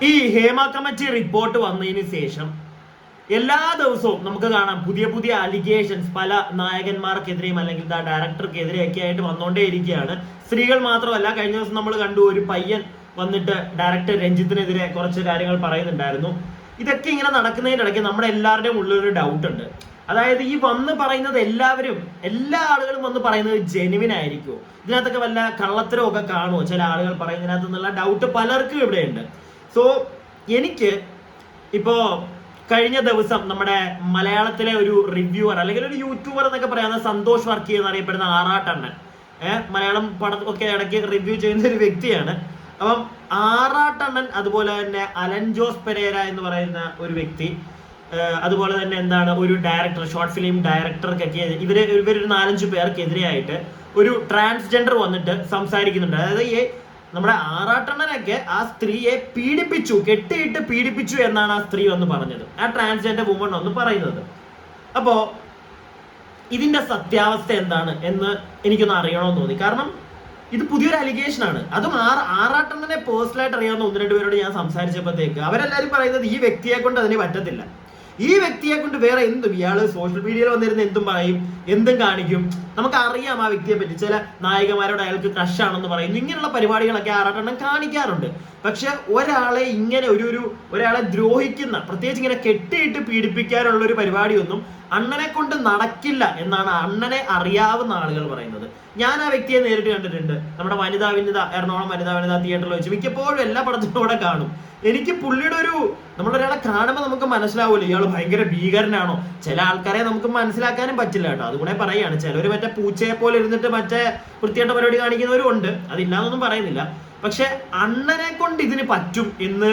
ഈ Hema committee report വന്നതിന് ശേഷം എല്ലാ ദിവസവും നമുക്ക് കാണാം പുതിയ പുതിയ അലിഗേഷൻസ് പല നായകന്മാർക്കെതിരെയും അല്ലെങ്കിൽ ഡയറക്ടർക്കെതിരെയൊക്കെ ആയിട്ട് വന്നുകൊണ്ടേയിരിക്കുകയാണ്. സ്ത്രീകൾ മാത്രമല്ല, കഴിഞ്ഞ ദിവസം നമ്മൾ കണ്ടു ഒരു പയ്യൻ വന്നിട്ട് ഡയറക്ടർ രഞ്ജിത്തിനെതിരെ കുറച്ച് കാര്യങ്ങൾ പറയുന്നുണ്ടായിരുന്നു. ഇതൊക്കെ ഇങ്ങനെ നടക്കുന്നതിൻ്റെ ഇടയ്ക്ക് നമ്മുടെ എല്ലാവരുടെയും ഉള്ളൊരു ഡൗട്ട് ഉണ്ട്. അതായത് ഈ വന്ന് പറയുന്നത് എല്ലാ ആളുകളും വന്ന് പറയുന്നത് ജെനുവിൻ ആയിരിക്കുമോ, ഇതിനകത്തൊക്കെ വല്ല കള്ളത്തരമൊക്കെ കാണുമോ ചില ആളുകൾ പറയുന്നതിനകത്ത് എന്നുള്ള ഡൗട്ട് പലർക്കും ഇവിടെയുണ്ട്. സോ എനിക്ക് ഇപ്പോ കഴിഞ്ഞ ദിവസം നമ്മുടെ മലയാളത്തിലെ ഒരു റിവ്യൂവർ അല്ലെങ്കിൽ ഒരു യൂട്യൂബർ എന്നൊക്കെ പറയുന്ന സന്തോഷ് വർക്കി എന്നറിയപ്പെടുന്ന ആറാട്ടണ്ണൻ മലയാളം പടം ഒക്കെ ഇടയ്ക്ക് റിവ്യൂ ചെയ്യുന്ന ഒരു വ്യക്തിയാണ്. അപ്പം ആറാട്ടണ്ണൻ, അതുപോലെ തന്നെ അലൻ ജോസ് പെരേര എന്ന് പറയുന്ന ഒരു വ്യക്തി, അതുപോലെ തന്നെ ഒരു ഡയറക്ടർ, ഷോർട്ട് ഫിലിം ഡയറക്ടർക്കൊക്കെ ഇവരൊരു 4-5 പേർക്കെതിരെയായിട്ട് ഒരു ട്രാൻസ്ജെൻഡർ വന്നിട്ട് സംസാരിക്കുന്നുണ്ട്. അതായത് നമ്മുടെ ആറാട്ടണ്ണനൊക്കെ ആ സ്ത്രീയെ കെട്ടിയിട്ട് പീഡിപ്പിച്ചു എന്നാണ് ആ സ്ത്രീ വന്ന് പറഞ്ഞത്, ആ ട്രാൻസ്ജെൻഡർ വുമൺ ഒന്ന് പറയുന്നത്. അപ്പോ ഇതിന്റെ സത്യാവസ്ഥ എന്താണ് എന്ന് എനിക്കൊന്ന് അറിയണമെന്ന് തോന്നി. കാരണം ഇത് പുതിയൊരു അലിഗേഷൻ ആണ്. അതും ആറാട്ടണ്ണനെ പേഴ്സണലായിട്ട് അറിയാവുന്ന 1-2 പേരോട് ഞാൻ സംസാരിച്ചപ്പോഴത്തേക്ക് അവരെല്ലാവരും പറയുന്നത് ഈ വ്യക്തിയെ കൊണ്ട് അതിന് പറ്റത്തില്ല, ഈ വ്യക്തിയെ കൊണ്ട് വേറെ എന്തും, ഇയാള് സോഷ്യൽ മീഡിയയിൽ വന്നിരുന്ന് എന്തും പറയും, എന്തും കാണിക്കും, നമുക്ക് അറിയാം ആ വ്യക്തിയെ പറ്റി. ചില നായികമാരോട് അയാൾക്ക് ക്രഷ് ആണെന്ന് പറയുന്നു, ഇങ്ങനെയുള്ള പരിപാടികളൊക്കെ ആറാട്ടെണ്ണം കാണിക്കാറുണ്ട്. പക്ഷെ ഒരാളെ ഇങ്ങനെ ഒരാളെ ദ്രോഹിക്കുന്ന, പ്രത്യേകിച്ച് ഇങ്ങനെ കെട്ടിയിട്ട് പീഡിപ്പിക്കാനുള്ള ഒരു പരിപാടിയൊന്നും അണ്ണനെ കൊണ്ട് നടക്കില്ല എന്നാണ് അണ്ണനെ അറിയാവുന്ന ആളുകൾ പറയുന്നത്. ഞാൻ ആ വ്യക്തിയെ നേരിട്ട് കണ്ടിട്ടുണ്ട്. നമ്മുടെ എറണാകുളം വനിതാ തിയേറ്ററിൽ വെച്ച് മിക്കപ്പോഴും എല്ലാ പടത്തിലും കൂടെ കാണും. എനിക്ക് പുള്ളിയുടെ നമ്മളൊരാളെ കാണുമ്പോൾ നമുക്ക് മനസ്സിലാവുമല്ലോ ഇയാൾ ഭയങ്കര ഭീകരനാണോ. ചില ആൾക്കാരെ നമുക്ക് മനസ്സിലാക്കാനും പറ്റില്ല കേട്ടോ, അതുകൂടെ പറയുകയാണ്. ചിലർ മറ്റേ പൂച്ചയെ പോലെ ഇരുന്നിട്ട് മറ്റേ വൃത്തിയായിട്ട പരിപാടി കാണിക്കുന്നവരും ഉണ്ട്, അതില്ലാന്നൊന്നും പറയുന്നില്ല. പക്ഷെ അണ്ണനെ കൊണ്ട് ഇതിന് പറ്റും എന്ന്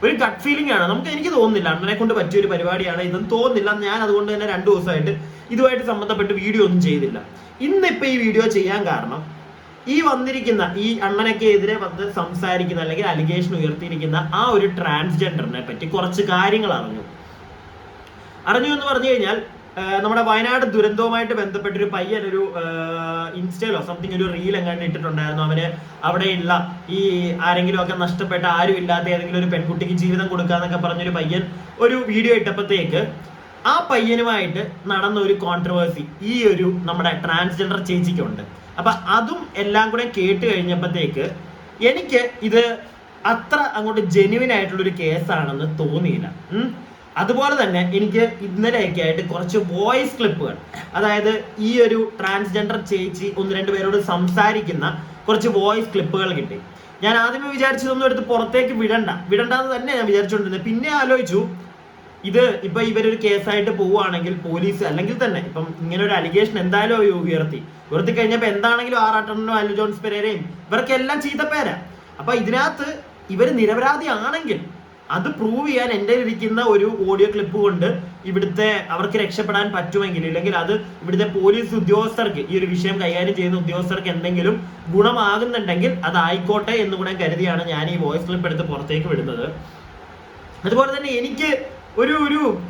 ഒരു ഗട്ട് ഫീലിംഗ് ആണ്. എനിക്ക് തോന്നുന്നില്ല അണ്ണനെ കൊണ്ട് പറ്റിയ ഒരു പരിപാടിയാണ് ഇതെന്ന് തോന്നുന്നില്ല. ഞാൻ അതുകൊണ്ട് തന്നെ 2 ദിവസമായിട്ട് ഇതുമായിട്ട് സംബന്ധപ്പെട്ട് വീഡിയോ ഒന്നും ചെയ്തില്ല. ഇന്നിപ്പോൾ ഈ വീഡിയോ ചെയ്യാൻ കാരണം ഈ വന്നിരിക്കുന്ന ഈ അണ്ണനൊക്കെ എതിരെ വന്ന് സംസാരിക്കുന്ന അല്ലെങ്കിൽ അലിഗേഷൻ ഉയർത്തിയിരിക്കുന്ന ആ ഒരു ട്രാൻസ്ജെൻഡറിനെ പറ്റി കുറച്ച് കാര്യങ്ങൾ അറിഞ്ഞു എന്ന് പറഞ്ഞു കഴിഞ്ഞാൽ, നമ്മുടെ വയനാട് ദുരന്തവുമായിട്ട് ബന്ധപ്പെട്ടൊരു പയ്യൻ ഒരു ഇൻസ്റ്റയിലോ സംതിങ് ഒരു റീൽ എങ്ങാണ്ട് ഇട്ടിട്ടുണ്ടായിരുന്നു. അവന് അവിടെയുള്ള ഈ ആരെങ്കിലും ഒക്കെ നഷ്ടപ്പെട്ട, ആരും ഇല്ലാത്ത ഏതെങ്കിലും ഒരു പെൺകുട്ടിക്ക് ജീവിതം കൊടുക്കാന്നൊക്കെ പറഞ്ഞൊരു പയ്യൻ ഒരു വീഡിയോ ഇട്ടപ്പോഴത്തേക്ക് ആ പയ്യനുമായിട്ട് നടന്ന ഒരു കോൺട്രവേഴ്സി ഈ നമ്മുടെ ട്രാൻസ്ജെൻഡർ ചേച്ചിക്കുണ്ട്. അപ്പൊ അതും എല്ലാം കൂടെ കേട്ട് കഴിഞ്ഞപ്പോഴത്തേക്ക് എനിക്ക് ഇത് അത്ര അങ്ങോട്ട് ജെന്യുവിൻ ആയിട്ടുള്ളൊരു കേസാണെന്ന് തോന്നിയില്ല. അതുപോലെ തന്നെ എനിക്ക് ഇന്നലെയൊക്കെ ആയിട്ട് കുറച്ച് വോയിസ് ക്ലിപ്പുകൾ, അതായത് ഈ ഒരു ട്രാൻസ്ജെൻഡർ ചേച്ചി 1-2 പേരോട് സംസാരിക്കുന്ന കുറച്ച് വോയിസ് ക്ലിപ്പുകൾ കിട്ടി. ഞാൻ ആദ്യമേ വിചാരിച്ചതൊന്നും എടുത്ത് പുറത്തേക്ക് വിടണ്ടെന്ന് തന്നെ ഞാൻ വിചാരിച്ചുകൊണ്ടിരുന്നത്. പിന്നെ ആലോചിച്ചു, ഇത് ഇപ്പൊ ഇവരൊരു കേസായിട്ട് പോവുകയാണെങ്കിൽ പോലീസ് അല്ലെങ്കിൽ തന്നെ ഇപ്പം ഇങ്ങനെ ഒരു അലിഗേഷൻ എന്തായാലും ഉയർത്തി കഴിഞ്ഞപ്പോ എന്താണെങ്കിലും ആറാട്ടണ്ണനോ അലൻ ജോസ് പെരേരയും ഇവർക്കെല്ലാം ചീത്തപ്പേരാ. അപ്പൊ ഇതിനകത്ത് ഇവർ നിരപരാധി ആണെങ്കിൽ അത് പ്രൂവ് ചെയ്യാൻ എൻ്റെ ഇരിക്കുന്ന ഒരു ഓഡിയോ ക്ലിപ്പ് കൊണ്ട് അവർക്ക് രക്ഷപ്പെടാൻ പറ്റുമെങ്കിൽ, ഇല്ലെങ്കിൽ അത് ഇവിടുത്തെ പോലീസ് ഉദ്യോഗസ്ഥർക്ക്, ഈ ഒരു വിഷയം കൈകാര്യം ചെയ്യുന്ന ഉദ്യോഗസ്ഥർക്ക് എന്തെങ്കിലും ഗുണമാകുന്നുണ്ടെങ്കിൽ അതായിക്കോട്ടെ എന്ന് കൂടെ കരുതിയാണ് ഞാൻ ഈ വോയിസ് ക്ലിപ്പ് എടുത്ത് പുറത്തേക്ക് വിടുന്നത്. അതുപോലെ തന്നെ എനിക്ക്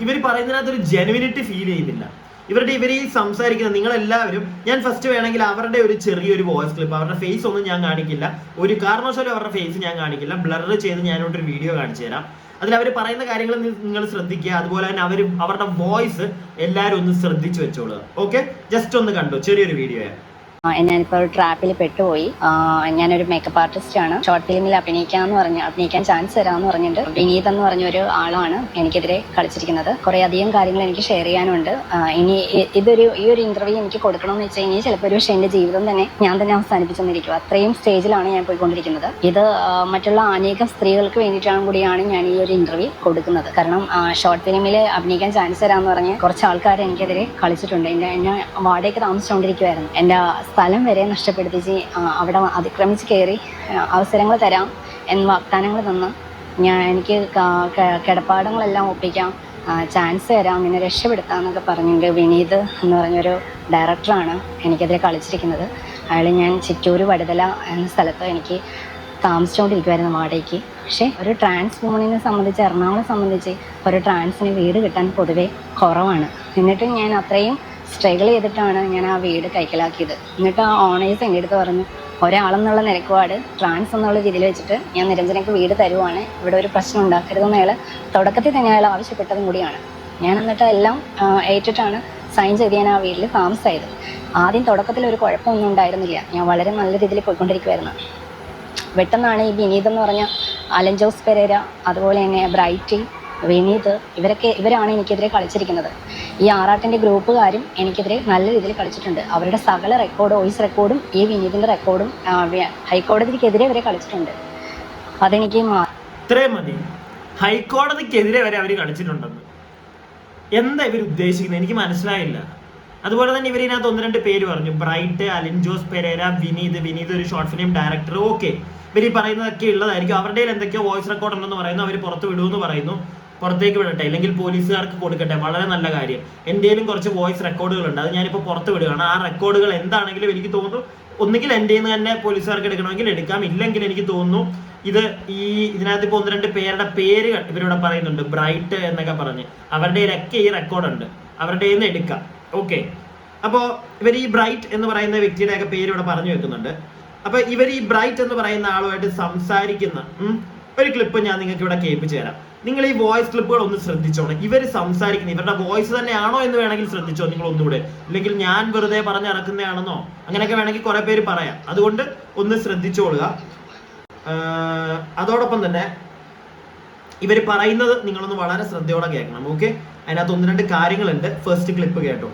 ഇവർ പറയുന്നതിനകത്ത് ഒരു ജെനുവിനിറ്റി ഫീൽ ചെയ്യുന്നില്ല. ഇവർ ഈ സംസാരിക്കുന്ന നിങ്ങളെല്ലാവരും, ഞാൻ ഫസ്റ്റ് വേണമെങ്കിൽ അവരുടെ ഒരു ചെറിയൊരു വോയിസ് ക്ലിപ്പ്, അവരുടെ ഫേസ് ഒന്നും ഞാൻ കാണിക്കില്ല, ഒരു കാരണവശാലും അവരുടെ ഫേസ് ഞാൻ കാണിക്കില്ല, ബ്ലർ ചെയ്ത് ഞാനോട്ടൊരു വീഡിയോ കാണിച്ചു തരാം. അതിൽ അവർ പറയുന്ന കാര്യങ്ങൾ നിങ്ങൾ ശ്രദ്ധിക്കുക. അതുപോലെ തന്നെ അവരുടെ വോയിസ് എല്ലാവരും ഒന്ന് ശ്രദ്ധിച്ചു വെച്ചോളുക. ഓക്കെ, ജസ്റ്റ് ഒന്ന് കണ്ടു, ചെറിയൊരു വീഡിയോയാണ്. ഞാനിപ്പോൾ ഒരു ട്രാപ്പിൽ പെട്ടുപോയി. ഞാനൊരു മേക്കപ്പ് ആർട്ടിസ്റ്റ് ആണ്. ഷോർട്ട് ഫിലിമിൽ അഭിനയിക്കാൻ ചാൻസ് തരാമെന്ന് പറഞ്ഞിട്ട് വിനീത് എന്ന് പറഞ്ഞ ഒരു ആളാണ് എനിക്കെതിരെ കളിച്ചിരിക്കുന്നത്. കുറെ അധികം കാര്യങ്ങൾ എനിക്ക് ഷെയർ ചെയ്യാനുണ്ട്. ഇനി ഈ ഒരു ഇന്റർവ്യൂ എനിക്ക് കൊടുക്കണമെന്ന് വെച്ചാൽ ഇനി ചിലപ്പോൾ ഒരു പക്ഷേ എന്റെ ജീവിതം തന്നെ ഞാൻ തന്നെ അവസാനിപ്പിച്ചെന്നിരിക്കും. അത്രയും സ്റ്റേജിലാണ് ഞാൻ പോയിക്കൊണ്ടിരിക്കുന്നത്. ഇത് മറ്റുള്ള അനേകം സ്ത്രീകൾക്ക് വേണ്ടിയിട്ടാണ് കൂടിയാണ് ഞാൻ ഈ ഒരു ഇന്റർവ്യൂ കൊടുക്കുന്നത്. കാരണം ഷോർട്ട് ഫിലിമിൽ അഭിനയിക്കാൻ ചാൻസ് തരാമെന്ന് പറഞ്ഞ് കുറച്ച് ആൾക്കാർ എനിക്കെതിരെ കളിച്ചിട്ടുണ്ട്. എന്നെ വാടകയ്ക്ക് താമസിച്ചുകൊണ്ടിരിക്കുവായിരുന്നു. എൻ്റെ സ്ഥലം വരെ നഷ്ടപ്പെടുത്തിച്ച് അവിടെ അതിക്രമിച്ച് കയറി അവസരങ്ങൾ തരാം എന്ന് വാഗ്ദാനങ്ങൾ തന്ന് എനിക്ക് കിടപ്പാടങ്ങളെല്ലാം ഒപ്പിക്കാം, ചാൻസ് തരാം, നിന്നെ രക്ഷപ്പെടുത്താമെന്നൊക്കെ പറഞ്ഞിട്ട് വിനീത് എന്ന് പറഞ്ഞൊരു ഡയറക്ടറാണ് എനിക്കെതിരെ കളിച്ചിരിക്കുന്നത്. അയാൾ ഞാൻ ചിറ്റൂർ വടുതല എന്ന സ്ഥലത്ത് എനിക്ക് താമസിച്ചുകൊണ്ടിരിക്കുമായിരുന്നു വാടകയ്ക്ക്. പക്ഷേ ഒരു ട്രാൻസ് വുമണിനെ സംബന്ധിച്ച്, എറണാകുളം സംബന്ധിച്ച് ഒരു ട്രാൻസിന് വീട് കിട്ടാൻ പൊതുവെ കുറവാണ്. എന്നിട്ടും ഞാൻ അത്രയും സ്ട്രഗിൾ ചെയ്തിട്ടാണ് ഞാൻ ആ വീട് കൈക്കലാക്കിയത്. എന്നിട്ട് ആ ഓണേഴ്സ് എൻ്റെ അടുത്ത് പറഞ്ഞു, ഒരാളെന്നുള്ള നിലക്കുപാട് ട്രാൻസ് എന്നുള്ള രീതിയിൽ വെച്ചിട്ട് ഞാൻ നിരഞ്ജനയ്ക്ക് വീട് തരുവാണ്, ഇവിടെ ഒരു പ്രശ്നം ഉണ്ടാക്കരുതെന്ന് അയാൾ തുടക്കത്തിൽ തന്നെ അയാൾ ആവശ്യപ്പെട്ടതും കൂടിയാണ്. ഞാൻ എന്നിട്ട് എല്ലാം ഏറ്റിട്ടാണ് സൈൻ ചെയ്ത് ഞാൻ ആ വീട്ടിൽ താമസമായത്. ആദ്യം തുടക്കത്തിൽ ഒരു കുഴപ്പമൊന്നും ഉണ്ടായിരുന്നില്ല, ഞാൻ വളരെ നല്ല രീതിയിൽ പോയിക്കൊണ്ടിരിക്കുമായിരുന്നു. പെട്ടെന്നാണ് ഈ വിനീത് എന്ന് പറഞ്ഞ അലൻ ജോസ് പെരേര, അതുപോലെ തന്നെ ബ്രൈറ്റി, വിനീത്, ഇവരാണ് എനിക്കെതിരെ കളിച്ചിരിക്കുന്നത്. ഈ ആറാട്ടിൻ്റെ ഗ്രൂപ്പുകാരും എനിക്കെതിരെ നല്ല രീതിയിൽ കളിച്ചിട്ടുണ്ട്. അവരുടെ സകല റെക്കോർഡ്, വോയിസ് റെക്കോർഡും ഈ വിനീതിൻ്റെ റെക്കോർഡും ഹൈക്കോടതിക്കെതിരെ വരെ കളിച്ചിട്ടുണ്ട്. അതെനിക്ക് ഇത്രയും മതി. ഹൈക്കോടതിക്കെതിരെ വരെ അവർ കളിച്ചിട്ടുണ്ടെന്ന് എന്താ ഇവർ ഉദ്ദേശിക്കുന്നത് എനിക്ക് മനസ്സിലായില്ല. അതുപോലെ തന്നെ ഇവരിനകത്ത് 1-2 പേര് പറഞ്ഞു, ബ്രൈറ്റ്, അലിൻ ജോസ് പെരേര, വിനീത് ഒരു ഷോർട്ട് ഫിലിം ഡയറക്ടർ. ഓക്കെ, ഇവർ ഈ പറയുന്നതൊക്കെ ഉള്ളതായിരിക്കും. അവരുടെ എന്തൊക്കെയോ വോയിസ് റെക്കോർഡ് ഉണ്ടെന്ന് പറയുന്നു, അവർ പുറത്ത് വിടുമെന്ന് പറയുന്നു. പുറത്തേക്ക് വിടട്ടെ, അല്ലെങ്കിൽ പോലീസുകാർക്ക് കൊടുക്കട്ടെ, വളരെ നല്ല കാര്യം. എൻ്റെയിലും കുറച്ച് വോയിസ് റെക്കോർഡുകളുണ്ട്, അത് ഞാനിപ്പോൾ പുറത്ത് വിടുകയാണ്. ആ റെക്കോർഡുകൾ എന്താണെങ്കിലും എനിക്ക് തോന്നുന്നു ഒന്നുകിൽ എൻ്റെ നിന്ന് തന്നെ പോലീസുകാർക്ക് എടുക്കണമെങ്കിൽ എടുക്കാം, ഇല്ലെങ്കിൽ എനിക്ക് തോന്നുന്നു ഇതിനകത്ത് ഇപ്പോൾ 1-2 പേരുടെ പേര് ഇവരിവിടെ പറയുന്നുണ്ട്, ബ്രൈറ്റ് എന്നൊക്കെ പറഞ്ഞ്. അവരുടെയൊക്കെ ഈ റെക്കോർഡുണ്ട്, അവരുടെ നിന്ന് എടുക്കാം. ഓക്കെ, അപ്പോൾ ഇവർ ഈ ബ്രൈറ്റ് എന്ന് പറയുന്ന വ്യക്തിയുടെയൊക്കെ പേര് ഇവിടെ പറഞ്ഞു വെക്കുന്നുണ്ട്. അപ്പൊ ഇവർ ഈ ബ്രൈറ്റ് എന്ന് പറയുന്ന ആളുമായിട്ട് സംസാരിക്കുന്ന ഒരു ക്ലിപ്പ് ഞാൻ നിങ്ങൾക്ക് ഇവിടെ കേൾപ്പിച്ചു തരാം. നിങ്ങൾ ഈ വോയിസ് ക്ലിപ്പുകൾ ഒന്ന് ശ്രദ്ധിച്ചോണം. ഇവർ സംസാരിക്കുന്ന ഇവരുടെ വോയിസ് തന്നെയാണോ എന്ന് വേണമെങ്കിൽ ശ്രദ്ധിച്ചോ നിങ്ങൾ ഒന്നുകൂടെ, ഇല്ലെങ്കിൽ ഞാൻ വെറുതെ പറഞ്ഞിറക്കുന്നതാണെന്നോ അങ്ങനെയൊക്കെ വേണമെങ്കിൽ കുറെ പേര് പറയാം. അതുകൊണ്ട് ഒന്ന് ശ്രദ്ധിച്ചോളുക. അതോടൊപ്പം തന്നെ ഇവർ പറയുന്നത് നിങ്ങളൊന്ന് വളരെ ശ്രദ്ധയോടെ കേൾക്കണം. ഓക്കെ, അതിനകത്ത് 1-2 കാര്യങ്ങളുണ്ട്. ഫസ്റ്റ് ക്ലിപ്പ് കേട്ടോ.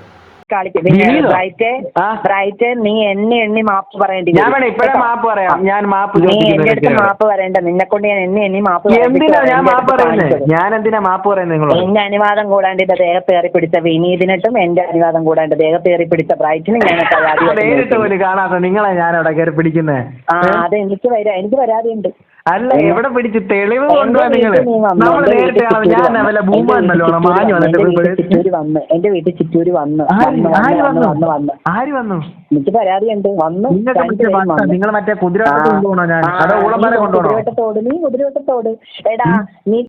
ബ്രൈറ്റ്, നീ എണ്ണി മാപ്പ് പറയേണ്ടി ഞാൻ മാപ്പ് പറയാം. ഞാൻ നീ എന്റെ അടുത്ത് മാപ്പ് പറയണ്ട, നിന്നെ കൊണ്ട് ഞാൻ എണ്ണി മാപ്പ് ഞാൻ മാപ്പ് പറയുന്നത്. ഞാൻ എന്തിനാ മാപ്പ് പറയുന്നത്? എന്റെ അനുവാദം കൂടാണ്ട് എന്റെ ദേഹത്ത് കയറി പിടിച്ച വിനീതിനിട്ടും എന്റെ അനുവാദം കൂടാണ്ട് ദേഹത്ത് കയറി പിടിച്ച ബ്രൈറ്റിനും ഞാൻ നേരിട്ട് പോലും കാണാത്ത നിങ്ങളെ ഞാൻ അവിടെ കയറി പിടിക്കുന്നത്. അത് എനിക്ക് പരാതിയുണ്ട്. അല്ല, എവിടെ പിടിച്ച് തെളിവ് കൊണ്ടുപോവാ നിങ്ങള്? നമ്മൾ നേരിട്ട് ഞാൻ വല്ല ഭൂമാൻ നല്ലോണം മാഞ്ഞു വന്ന് എന്റെ വീട്ടിൽ ചിറ്റൂര് വന്ന് ആര് വന്നു? എനിക്ക് പരാതിയുണ്ട്. വന്ന് നിങ്ങൾ മറ്റേ കുതിരവട്ടത്ത് കൊണ്ടുപോകണോ? ഞാൻ കുതിരവട്ടത്തോട് നീ കുതിരവട്ടത്തോട് എടാ നീ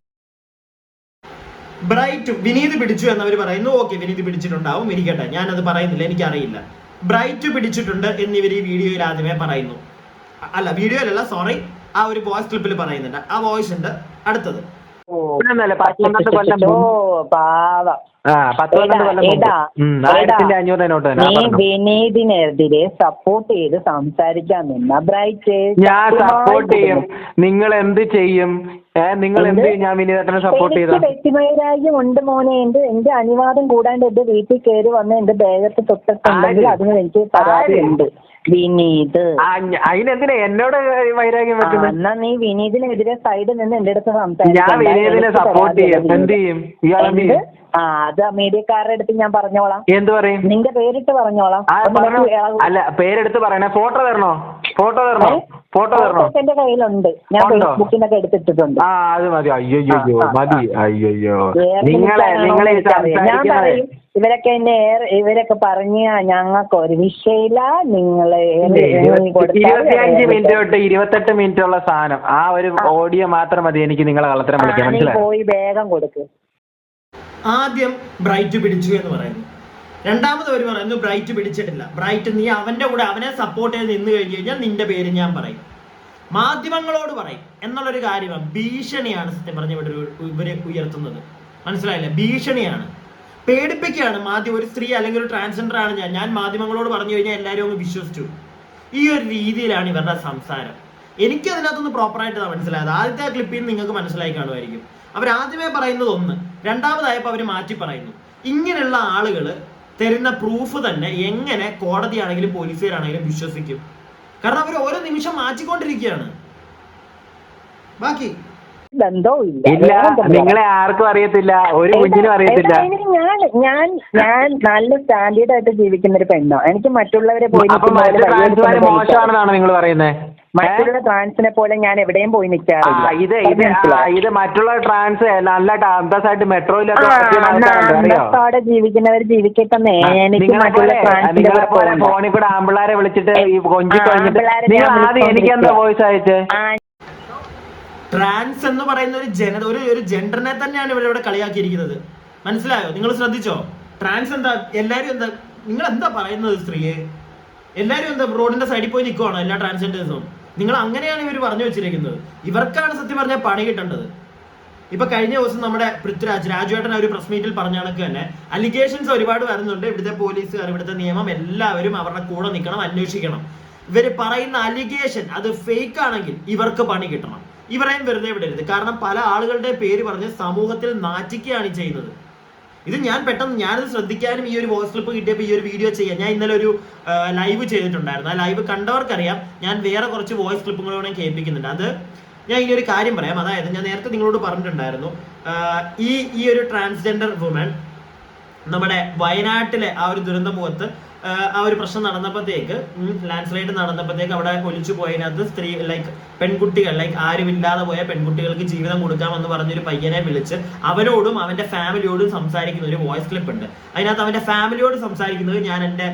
ബ്രൈറ്റ് വിനീത് പിടിച്ചു എന്നവർ പറയുന്നു. ഓക്കെ, വിനീത് പിടിച്ചിട്ടുണ്ടാവും, ഇരിക്കട്ടെ, ഞാനത് പറയുന്നില്ല, എനിക്കറിയില്ല. ബ്രൈറ്റ് പിടിച്ചിട്ടുണ്ട് എന്നിവർ ഈ വീഡിയോയിൽ ആദ്യമേ പറയുന്നു. അല്ല, വീഡിയോയിലല്ല, സോറി, ആ ഒരു വോയിസ് ക്ലിപ്പിൽ പറയുന്നുണ്ട്. ആ വോയിസ് ഉണ്ട്. അടുത്തത് വിനീതിനെതിരെ സപ്പോർട്ട് ചെയ്ത് സംസാരിക്കാൻ നിന്ന ബ്രൈറ്റ് ഞാൻ സപ്പോർട്ട് ചെയ്യും. നിങ്ങൾ എന്ത് ചെയ്യും? നിങ്ങൾ എന്ത് ചെയ്യും? ഞാൻ വിനീതനെ സപ്പോർട്ട് ചെയ്തു. വ്യക്തിവൈരാഗ്യം ഉണ്ട് മോനെ. എന്റെ അനുവാദം കൂടാണ്ട് എന്റെ വീട്ടിൽ കയറി വന്ന് എന്റെ ദേഹത്ത് തൊട്ടിട്ടുണ്ടെങ്കിൽ അതിന് എനിക്ക് പരാതിയുണ്ട്. വിനീത് അതിനെന്തിനാ എന്നോട് വൈരാഗ്യം വെക്കുന്നത്? എന്നാ നീ വിനീതിനെതിരെ സൈഡിൽ നിന്ന് എന്റെ അടുത്ത് സംസാരിക്കും. ഞാൻ വിനീതിനെ സപ്പോർട്ട് ചെയ്യും. എന്ത് ചെയ്യും? അത് മീഡിയക്കാരുടെ അടുത്ത് ഞാൻ പറഞ്ഞോളാം. എന്ത് പറയും? നിന്റെ പേരിട്ട് പറഞ്ഞോളാം. അല്ല, പേരെടുത്ത് പറയണേ. ഫോട്ടോ തരണോ? എന്റെ കയ്യിലുണ്ട്, ഞാൻ ഫേസ്ബുക്കിനൊക്കെ എടുത്തിട്ടുണ്ട്. അത് മതി. അയ്യോ മതി. അയ്യോ നിങ്ങളെ ഞാൻ പറയും, ഇവരൊക്കെ പറഞ്ഞ ഞങ്ങൾക്ക് ഒരു വിഷയമില്ല. നിങ്ങള് 25 മിനിറ്റ് തൊട്ട് 28 മിനിറ്റ് ഉള്ള സാധനം, ആ ഒരു ഓഡിയോ മാത്രം മതി എനിക്ക് നിങ്ങളെ കളത്തരം വിളിക്കാൻ. മനസ്സിലായി? പോയി വേഗം കൊടുക്ക്. ആദ്യം ബ്രൈറ്റ് പിടിച്ചു എന്ന് പറയുന്നു. രണ്ടാമത് അവർ പറയുന്നു ബ്രൈറ്റ് പിടിച്ചിട്ടില്ല. ബ്രൈറ്റ്, നീ അവന്റെ കൂടെ അവനെ സപ്പോർട്ട് ചെയ്ത് നിന്ന് കഴിഞ്ഞു കഴിഞ്ഞാൽ നിന്റെ പേര് ഞാൻ പറയും, മാധ്യമങ്ങളോട് പറയും എന്നുള്ളൊരു കാര്യമാണ്. ഭീഷണിയാണ് സത്യം പറഞ്ഞ ഇവരെ ഉയർത്തുന്നത്. മനസ്സിലായില്ലേ? ഭീഷണിയാണ്, പേടിപ്പിക്കുകയാണ്. ഒരു സ്ത്രീ അല്ലെങ്കിൽ ഒരു ട്രാൻസ്ജെൻഡർ ആണ് ഞാൻ മാധ്യമങ്ങളോട് പറഞ്ഞു കഴിഞ്ഞാൽ എല്ലാവരും ഒന്ന് വിശ്വസിച്ചു. ഈ ഒരു രീതിയിലാണ് ഇവരുടെ സംസാരം. എനിക്ക് അതിനകത്തൊന്ന് പ്രോപ്പറായിട്ട് മനസ്സിലായത്. ആദ്യത്തെ ആ ക്ലിപ്പിൽ നിന്ന് നിങ്ങൾക്ക് മനസ്സിലായി കാണുമായിരിക്കും. അവരാദ്യമേ പറയുന്നത് ഒന്ന്, രണ്ടാമതായപ്പോൾ അവർ മാറ്റി പറയുന്നു. ഇങ്ങനെയുള്ള ആളുകൾ തരുന്ന പ്രൂഫ് തന്നെ എങ്ങനെ കോടതിയാണെങ്കിലും പോലീസുകാരാണെങ്കിലും വിശ്വസിക്കും? കാരണം അവർ ഓരോ നിമിഷം മാറ്റിക്കൊണ്ടിരിക്കുകയാണ്. ബാക്കി ഇല്ല, നിങ്ങളെ ആർക്കും അറിയത്തില്ല, ഒരു കുഞ്ഞിനും അറിയത്തില്ല. ഞാൻ നല്ല സ്റ്റാൻഡേർഡ് ആയിട്ട് ജീവിക്കുന്ന ഒരു പെണ്ണോ. എനിക്ക് മറ്റുള്ളവരെ പോയി മോശമാണെന്നാണ് നിങ്ങൾ പറയുന്നത്? മറ്റുള്ള ട്രാൻസിനെ പോലെ ഞാൻ എവിടെയും പോയി നിൽക്കാറില്ല. ഇത് മറ്റുള്ള ട്രാൻസ് നല്ല അന്തസ്സായിട്ട് മെട്രോയിലൊക്കെ ജീവിക്കുന്നവർ ജീവിക്കട്ടെ. എനിക്ക് മറ്റുള്ള ഫോണിൽ കൂടെ ആമ്പിള്ളാരെ വിളിച്ചിട്ട് എനിക്ക് എന്താ വോയിസ് അയച്ചേ? ട്രാൻസ് എന്ന് പറയുന്ന ഒരു ജെൻഡറിനെ തന്നെയാണ് ഇവിടെ കളിയാക്കിയിരിക്കുന്നത്. മനസ്സിലായോ? നിങ്ങൾ ശ്രദ്ധിച്ചോ? ട്രാൻസ് എന്താ? എല്ലാരും എന്താ? നിങ്ങൾ എന്താ പറയുന്നത്? സ്ത്രീയെ എല്ലാവരും എന്താ റോഡിന്റെ സൈഡിൽ പോയി നിൽക്കുവാണോ എല്ലാ ട്രാൻസ്ജെൻഡേഴ്സും? നിങ്ങൾ അങ്ങനെയാണ് ഇവർ പറഞ്ഞു വെച്ചിരിക്കുന്നത്. ഇവർക്കാണ് സത്യം പറഞ്ഞാൽ പണി കിട്ടേണ്ടത്. ഇപ്പൊ കഴിഞ്ഞ ദിവസം നമ്മുടെ രാജുവേട്ടൻ ഒരു പ്രസ് മീറ്റിൽ പറഞ്ഞ കണക്ക് തന്നെ അലിഗേഷൻസ് ഒരുപാട് വരുന്നുണ്ട്. ഇവിടുത്തെ പോലീസുകാർ, ഇവിടുത്തെ നിയമം എല്ലാവരും അവരുടെ കൂടെ നിൽക്കണം, അന്വേഷിക്കണം. ഇവര് പറയുന്ന അലിഗേഷൻ അത് ഫേക്ക് ആണെങ്കിൽ ഇവർക്ക് പണി കിട്ടണം. ഇവരെയും വെറുതെ വിടരുത്. കാരണം പല ആളുകളുടെ പേര് പറഞ്ഞ് സമൂഹത്തിൽ നാറ്റിക്കുകയാണ് ചെയ്യുന്നത്. ഇത് ഞാനിത് ശ്രദ്ധിക്കാനും ഈ ഒരു വോയിസ് ക്ലിപ്പ് കിട്ടിയപ്പോൾ ഈ ഒരു വീഡിയോ ചെയ്യാൻ ഞാൻ ഇന്നലെ ഒരു ലൈവ് ചെയ്തിട്ടുണ്ടായിരുന്നു. ആ ലൈവ് കണ്ടവർക്കറിയാം. ഞാൻ വേറെ കുറച്ച് വോയിസ് ക്ലിപ്പും കൂടെ കേൾപ്പിക്കുന്നുണ്ട്. അത് ഞാൻ ഇനി ഒരു കാര്യം പറയാം. അതായത് ഞാൻ നേരത്തെ നിങ്ങളോട് പറഞ്ഞിട്ടുണ്ടായിരുന്നു, ഈ ഒരു ട്രാൻസ്ജെൻഡർ വുമൻ നമ്മുടെ വയനാട്ടിലെ ആ ഒരു ദുരന്തമുഖത്ത് ആ ഒരു പ്രശ്നം നടന്നപ്പോഴത്തേക്ക്, ലാൻഡ് സ്ലൈഡ് നടന്നപ്പോഴത്തേക്ക് അവിടെ ഒലിച്ചു പോയതിനകത്ത് പെൺകുട്ടികൾ ആരുമില്ലാതെ പോയ പെൺകുട്ടികൾക്ക് ജീവിതം കൊടുക്കാമെന്ന് പറഞ്ഞൊരു പയ്യനെ വിളിച്ച് അവനോടും അവന്റെ ഫാമിലിയോടും സംസാരിക്കുന്ന ഒരു വോയിസ് ക്ലിപ്പ് ഉണ്ട്. അതിനകത്ത് അവന്റെ ഫാമിലിയോട് സംസാരിക്കുന്നത് ഞാൻ എൻ്റെ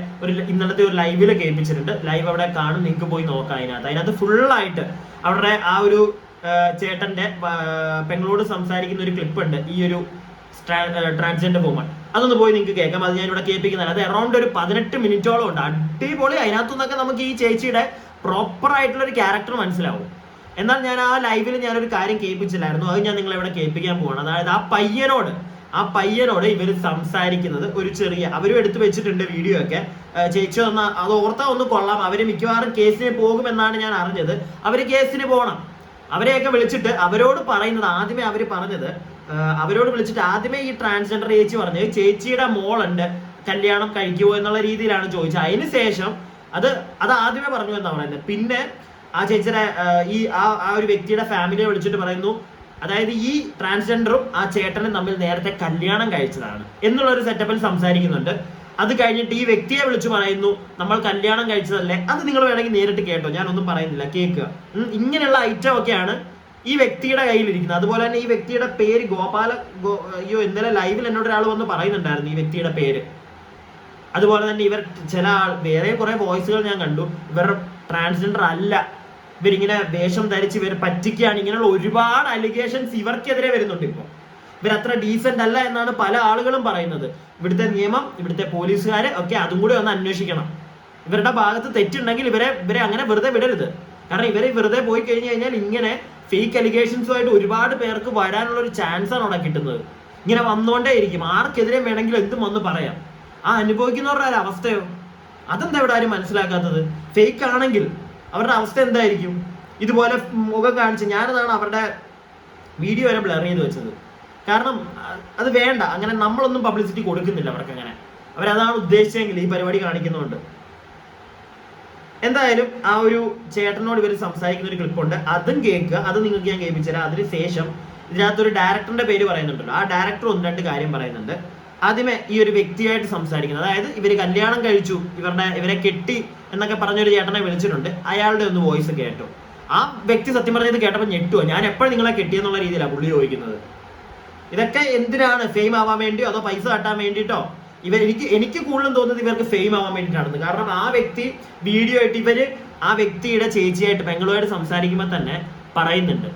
ഇന്നലത്തെ ഒരു ലൈവിൽ കേൾപ്പിച്ചിട്ടുണ്ട്. ലൈവ് അവിടെ കാണും, നിങ്ങൾക്ക് പോയി നോക്കാം. അതിനകത്ത് ഫുള്ളായിട്ട് അവരുടെ ആ ഒരു ചേട്ടന്റെ പെങ്ങളോട് സംസാരിക്കുന്ന ഒരു ക്ലിപ്പ് ഉണ്ട്, ഈ ഒരു ട്രാൻസ്ജെൻഡർ വുമൺ. അതൊന്ന് പോയി നിങ്ങൾക്ക് കേൾക്കാം. അത് ഞാൻ ഇവിടെ കേൾപ്പിക്കുന്നതല്ല. അത് അറൗണ്ട് ഒരു 18 മിനിറ്റോളം ഉണ്ട്. അടിപൊളി. അതിനകത്തു നിന്നൊക്കെ നമുക്ക് ഈ ചേച്ചിയുടെ പ്രോപ്പർ ആയിട്ടുള്ള ഒരു ക്യാരക്ടർ മനസ്സിലാവും. എന്നാൽ ഞാൻ ആ ലൈവിൽ ഞാനൊരു കാര്യം കേൾപ്പിച്ചില്ലായിരുന്നു. അത് ഞാൻ നിങ്ങളെ ഇവിടെ കേൾപ്പിക്കാൻ പോവാണ്. അതായത് ആ പയ്യനോട് ഇവർ സംസാരിക്കുന്നത് ഒരു ചെറിയ, അവരും എടുത്തു വെച്ചിട്ടുണ്ട് വീഡിയോ ഒക്കെ. ചേച്ചി അത് ഓർത്താ ഒന്ന് കൊള്ളാം. അവര് മിക്കവാറും കേസിന് പോകുമെന്നാണ് ഞാൻ അറിഞ്ഞത്. അവര് കേസിന് പോകണം. അവരെയൊക്കെ വിളിച്ചിട്ട് അവരോട് പറയുന്നത്, അവരോട് വിളിച്ചിട്ട് ആദ്യമേ ഈ ട്രാൻസ്ജെൻഡർ ചേച്ചി പറഞ്ഞത് ചേച്ചിയുടെ മോളുണ്ട്, കല്യാണം കഴിക്കുമോ എന്നുള്ള രീതിയിലാണ് ചോദിച്ചത്. അതിന് ശേഷം അത് ആദ്യമേ പറഞ്ഞു എന്നാണ് പറയുന്നത്. പിന്നെ ആ ചേച്ചിയുടെ ആ ഒരു വ്യക്തിയുടെ ഫാമിലിയെ വിളിച്ചിട്ട് പറയുന്നു, അതായത് ഈ ട്രാൻസ്ജെൻഡറും ആ ചേട്ടനും തമ്മിൽ നേരത്തെ കല്യാണം കഴിച്ചതാണ് എന്നുള്ളൊരു സെറ്റപ്പിൽ സംസാരിക്കുന്നുണ്ട്. അത് കഴിഞ്ഞിട്ട് ഈ വ്യക്തിയെ വിളിച്ചു പറയുന്നു, നമ്മൾ കല്യാണം കഴിച്ചതല്ലേ. അത് നിങ്ങൾ വേണമെങ്കിൽ നേരിട്ട് കേട്ടോ, ഞാനൊന്നും പറയുന്നില്ല, കേൾക്കുക. ഇങ്ങനെയുള്ള ഐറ്റം ഒക്കെയാണ് ഈ വ്യക്തിയുടെ കയ്യിലിരിക്കുന്നത്. അതുപോലെ തന്നെ ഈ വ്യക്തിയുടെ പേര് അയ്യോ ഇന്നലെ ലൈവിൽ എന്നോട് ഒരാൾ വന്ന് പറയുന്നുണ്ടായിരുന്നു ഈ വ്യക്തിയുടെ പേര്. അതുപോലെ തന്നെ ഇവർ വേറെ കുറെ വോയിസുകൾ ഞാൻ കണ്ടു. ഇവർ ട്രാൻസ്ജെൻഡർ അല്ല, ഇവരിങ്ങനെ വേഷം ധരിച്ച് ഇവർ പറ്റിക്കുകയാണ്. ഇങ്ങനെയുള്ള ഒരുപാട് അലിഗേഷൻസ് ഇവർക്കെതിരെ വരുന്നുണ്ട്. ഇപ്പോൾ ഇവരത്ര ഡീസന്റ് അല്ല എന്നാണ് പല ആളുകളും പറയുന്നത്. ഇവിടുത്തെ നിയമം, ഇവിടുത്തെ പോലീസുകാര് ഒക്കെ അതും കൂടി ഒന്ന് അന്വേഷിക്കണം. ഇവരുടെ ഭാഗത്ത് തെറ്റുണ്ടെങ്കിൽ ഇവരെ അങ്ങനെ വെറുതെ വിടരുത്. കാരണം ഇവരെ വെറുതെ പോയി കഴിഞ്ഞു കഴിഞ്ഞാൽ ഇങ്ങനെ ഫേക്ക് അലിഗേഷൻസുമായിട്ട് ഒരുപാട് പേർക്ക് വരാനുള്ള ഒരു ചാൻസ് ആണ് അവിടെ കിട്ടുന്നത്. ഇങ്ങനെ വന്നുകൊണ്ടേ ഇരിക്കും. ആർക്കെതിരെ വേണമെങ്കിലും എന്തും വന്ന് പറയാം. ആ അനുഭവിക്കുന്നവരുടെ ഒരു അവസ്ഥയോ അതെന്താ ഇവിടെ ആരും മനസ്സിലാക്കാത്തത്? ഫേക്ക് ആണെങ്കിൽ അവരുടെ അവസ്ഥ എന്തായിരിക്കും? ഇതുപോലെ മുഖം കാണിച്ച് ഞാനതാണ് അവരുടെ വീഡിയോ വരെ ബ്ലർ ചെയ്ത് വെച്ചത്. കാരണം അത് വേണ്ട, അങ്ങനെ നമ്മളൊന്നും പബ്ലിസിറ്റി കൊടുക്കുന്നില്ല അവർക്ക്. അങ്ങനെ അവരതാണ് ഉദ്ദേശിച്ചെങ്കിൽ ഈ പരിപാടി കാണിക്കുന്നുണ്ട്. എന്തായാലും ആ ഒരു ചേട്ടനോട് ഇവർ സംസാരിക്കുന്ന ഒരു ക്ലിപ്പുണ്ട്, അതും കേൾക്കുക. അത് നിങ്ങൾക്ക് ഞാൻ കേൾപ്പിച്ചുതരാം. അതിനുശേഷം ഇതിനകത്തൊരു ഡയറക്ടറിന്റെ പേര് പറയുന്നുണ്ടല്ലോ, ആ ഡയറക്ടർ 1-2 കാര്യം പറയുന്നുണ്ട്. ആദ്യമേ ഈ ഒരു വ്യക്തിയായിട്ട് സംസാരിക്കുന്നത്, അതായത് ഇവര് കല്യാണം കഴിച്ചു, ഇവരെ കെട്ടി എന്നൊക്കെ പറഞ്ഞൊരു ചേട്ടനെ വിളിച്ചിട്ടുണ്ട്. അയാളുടെ ഒന്ന് വോയിസ് കേട്ടോ. ആ വ്യക്തി സത്യം പറഞ്ഞത് കേട്ടപ്പോൾ ഞെട്ടുവോ, ഞാൻ എപ്പോഴും നിങ്ങളെ കെട്ടിയെന്നുള്ള രീതിയിലാണ് പുള്ളി ചോദിക്കുന്നത്. ഇതൊക്കെ എന്തിനാണ്? ഫെയിം ആവാൻ വേണ്ടിയോ അതോ പൈസ തട്ടാൻ വേണ്ടിയിട്ടോ? എനിക്ക് കൂടുതലും തോന്നുന്നത് ഇവർക്ക് ഫെയിം ആവാൻ വേണ്ടിയിട്ടാണെന്ന്. കാരണം ആ വ്യക്തി വീഡിയോ ആയിട്ട് ആ വ്യക്തിയുടെ ചേച്ചിയായിട്ട് പെങ്ങളുമായിട്ട് സംസാരിക്കുമ്പോൾ തന്നെ പറയുന്നുണ്ട്,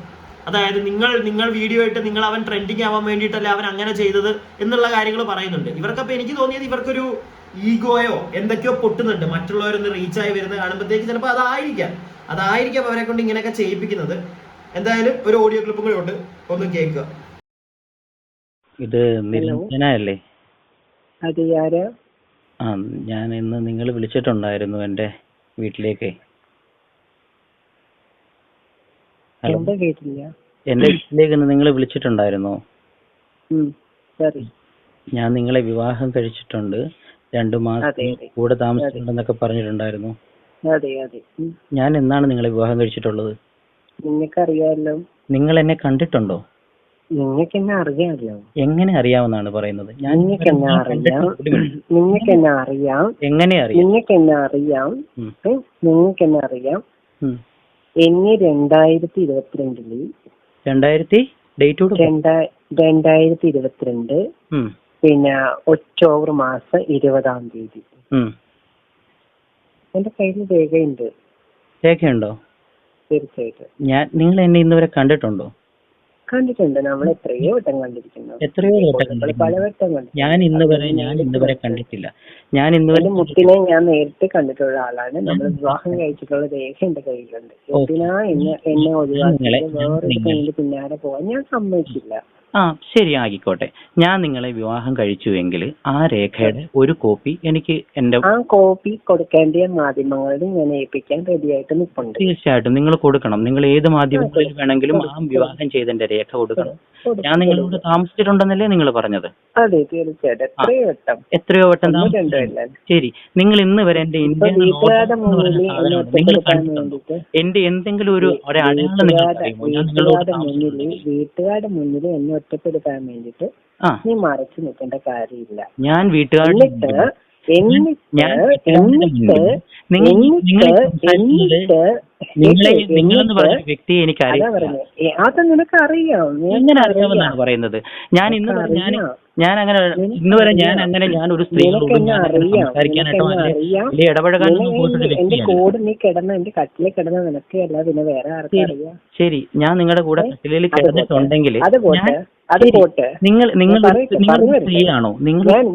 അതായത് നിങ്ങൾ വീഡിയോ ആയിട്ട് അവൻ ട്രെൻഡിങ് ആവാൻ വേണ്ടിയിട്ടല്ല അവൻ അങ്ങനെ ചെയ്തത് എന്നുള്ള കാര്യങ്ങൾ പറയുന്നുണ്ട്. ഇവർക്കപ്പോൾ എനിക്ക് തോന്നിയത് ഇവർക്കൊരു ഈഗോയോ എന്തൊക്കെയോ പൊട്ടുന്നുണ്ട്. മറ്റുള്ളവരൊന്ന് റീച്ചായി വരുന്നത് കാണുമ്പോഴത്തേക്ക് ചിലപ്പോൾ അതായിരിക്കാം അവരെ കൊണ്ട് ഇങ്ങനെയൊക്കെ ചെയ്യിപ്പിക്കുന്നത്. എന്തായാലും ഒരു ഓഡിയോ ക്ലിപ്പും കൂടെ ഉണ്ട്, ഒന്ന് കേൾക്കുക. ഇത് നിരഞ്ജന അല്ലേ? അതെ, ആരാ? ആ, ഞാൻ ഇന്ന് നിങ്ങൾ വിളിച്ചിട്ടുണ്ടായിരുന്നു എൻ്റെ വീട്ടിലേക്ക്. എന്താ കേട്ടില്ല? എൻ്റെ വീട്ടിലേക്ക് ഇന്ന് നിങ്ങൾ വിളിച്ചിട്ടുണ്ടായിരുന്നോ? സോറി. ഞാൻ നിങ്ങളെ വിവാഹം കഴിച്ചിട്ടുണ്ട്, 2 മാസം കൂടെ താമസിച്ചിട്ടുണ്ടെന്നൊക്കെ പറഞ്ഞിട്ടുണ്ടായിരുന്നു. അതെ അതെ. ഞാൻ എന്നാണ് നിങ്ങളെ വിവാഹം കഴിച്ചിട്ടുള്ളത്? നിങ്ങൾക്കറിയാമല്ലോ. നിങ്ങൾ എന്നെ കണ്ടിട്ടുണ്ടോ? നിങ്ങൾക്ക് എന്നെ അറിയാമല്ലോ. എങ്ങനെ അറിയാമെന്നാണ് പറയുന്നത്? നിങ്ങൾക്ക് എന്നെ അറിയാം. എങ്ങനെ അറിയാം? നിങ്ങൾക്ക് എന്നെ അറിയാം. എന്നെ 2022 പിന്നെ ഒക്ടോബർ മാസം 20-ാം തീയതി എന്റെ കയ്യിൽ രേഖയുണ്ട്. രേഖയുണ്ടോ? തീർച്ചയായിട്ടും. നിങ്ങൾ എന്നെ ഇന്നുവരെ കണ്ടിട്ടുണ്ടോ? കണ്ടിട്ടുണ്ട്. നമ്മൾ എത്രയോ വട്ടം കണ്ടിരിക്കുന്നു. എത്രയോ വട്ടം നമ്മൾ കണ്ടിരിക്കുന്നു. പലവട്ടം കണ്ടു. ഞാൻ ഇന്ന് വരെ കണ്ടിട്ടില്ല. ഞാൻ ഇന്ന് വരെ മുത്തിനെ ഞാൻ നേരിട്ട് കണ്ടിട്ടുള്ള ആളാണ്. നമ്മൾ വിവാഹം കഴിച്ചിട്ടുള്ള രേഖ എന്റെ കയ്യിലുണ്ട്. എന്തിനാ എന്നെ ഒഴിവാക്കി വേറൊരു പെണ്ണിന്റെ പിന്നാലെ പോവാൻ ഞാൻ സമ്മതിച്ചില്ല. ശരി, ആയിക്കോട്ടെ. ഞാൻ നിങ്ങളെ വിവാഹം കഴിച്ചുവെങ്കിൽ ആ രേഖയുടെ ഒരു കോപ്പി എനിക്ക് ആ കോപ്പി കൊടുക്കേണ്ട മാധ്യമങ്ങളിൽ ഞാൻ ഏൽപ്പിക്കാൻ റെഡിയായിട്ട് നിൽപ്പുണ്ട്. തീർച്ചയായിട്ടും നിങ്ങൾ കൊടുക്കണം. നിങ്ങൾ ഏത് മാധ്യമങ്ങളിൽ വേണമെങ്കിലും ആ വിവാഹം ചെയ്തതിന്റെ രേഖ കൊടുക്കണം. ഞാൻ നിങ്ങളോട് താമസിച്ചിട്ടുണ്ടെന്നല്ലേ നിങ്ങൾ പറഞ്ഞത്? അതെ, തീർച്ചയായിട്ടും എത്രയോ വട്ടം ശരി, നിങ്ങൾ ഇന്ന് വരെ എന്റെ ഇന്ത്യൻ എന്റെ എന്തെങ്കിലും ഒരു അടയാളം വീട്ടുകാരുടെ മുന്നിൽ എന്നെ ഒറ്റപ്പെടുത്താൻ വേണ്ടിട്ട് നീ മറച്ചു നിൽക്കേണ്ട കാര്യമില്ല. ഞാൻ വീട്ടുകാരുടെ നിങ്ങളെന്ന് പറഞ്ഞ വ്യക്തിയെ എനിക്കറിയാം. അത് നിനക്ക് അറിയാം. എങ്ങനെ അറിയാമെന്നാണ് പറയുന്നത്? ഞാൻ ഇന്ന് വരെ ഞാൻ ഒരു സ്ത്രീകളോട് സംസാരിക്കാനായിട്ടോ അല്ലെങ്കിൽ ഇടപഴകാനൊന്നും പോയിട്ടൊരു എന്റെ വ്യക്തിയാണ്. കൂടെ നീ കിടന്ന എന്റെ കട്ടിലിൽ കിടന്ന നിനക്ക് അല്ല പിന്നെ വേറെ ആർക്കും അറിയാം. ശരി, ഞാൻ നിങ്ങളുടെ കൂടെ കട്ടിലിൽ കിടന്നിട്ടുണ്ടെങ്കിൽ സ്ത്രീയാണോ?